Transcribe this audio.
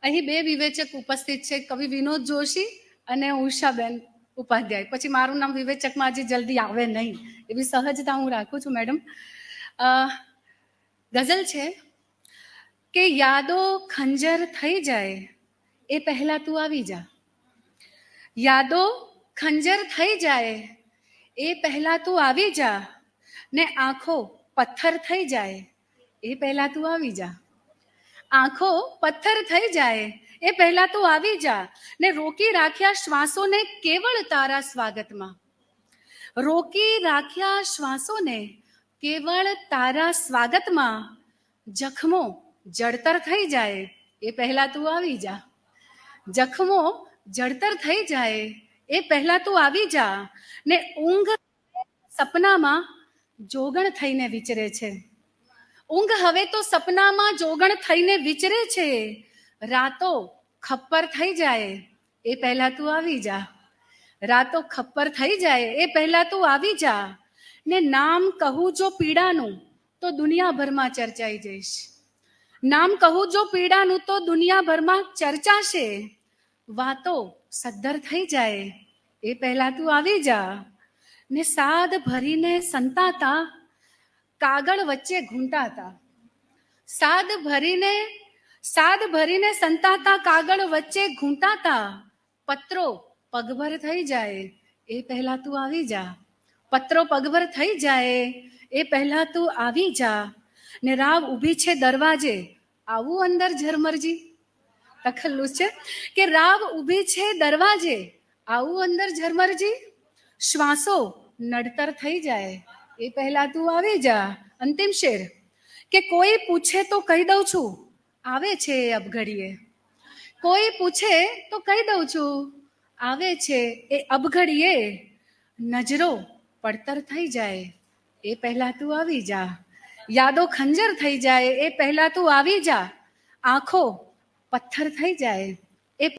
અહીં બે વિવેચક ઉપસ્થિત છે, કવિ વિનોદ જોશી અને ઉષાબેન ઉપાધ્યાય. પછી મારું નામ વિવેચકમાં હજી જલ્દી આવે નહીં એવી સહજતા હું રાખું છું મેડમ. ગઝલ છે કે યાદો ખંજર થઈ જાય એ પહેલા તું આવી જા. યાદો ખંજર થઈ જાય એ પહેલા તું આવી જા, ને આંખો પથ્થર થઈ જાય એ પહેલા તું આવી જા. આંખો પથ્થર થઈ જાય એ પહેલા તું આવી જા, ને રોકી રાખ્યા શ્વાસોને કેવળ તારા સ્વાગતમાં. રોકી રાખ્યા શ્વાસોને કેવળ તારા સ્વાગતમાં. જખમો જળતર થઈ જાય એ પહેલા તું આવી જા. જખમો જળતર થઈ જાય એ પહેલા તું આવી જા, ને ઊંઘ સપનામાં જોગણ થઈને વિચરે છે. ઊંઘ હવે તો સપનામાં જોગણ થઈને વિચરે છે. રાતો ખપ્પર થઈ જાય એ પહેલા તું આવી જા. રાતો ખપ્પર થઈ જાય એ પહેલા તું આવી જા, ને નામ કહું જો પીડાનું તો દુનિયાભરમાં ચર્ચાઈ જઈશ. નામ કહું જો પીડાનું તો દુનિયાભરમાં ચર્ચાશે. વાતો સદ્ધર થઈ જાય એ પહેલા તું આવી જા, ને સાદ ભરીને સંતાતા કાગળ વચ્ચે ઘૂંટાતા. સાદ ભરીને સંતાતા કાગળ વચ્ચે ઘૂંટાતા. પત્રો પગભર થઈ જાય એ પહેલા તું આવી જા. પત્રો પગભર થઈ જાય એ પહેલા તું આવી જા, ને રાવ ઊભી છે દરવાજે આવું અંદર ઝરમરજી. તખલ્લુસ છે કે રાવ ઊભી છે દરવાજે આવું અંદર ઝરમરજી. શ્વાસો નડતર થઈ જાય એ પહેલા તું આવી જા. અંતિમ શેર કે કોઈ પૂછે તો કહી દઉં છું આવે છે એ અબઘડીએ. કોઈ પૂછે તો કહી દઉં છું આવે છે એ અબઘડીએ. નજરો પડતર થઈ જાય એ પહેલા તું આવી જા. યાદો ખંજર થઈ જાય એ પહેલા તું આવી જા. આંખો પથ્થર થઈ જાય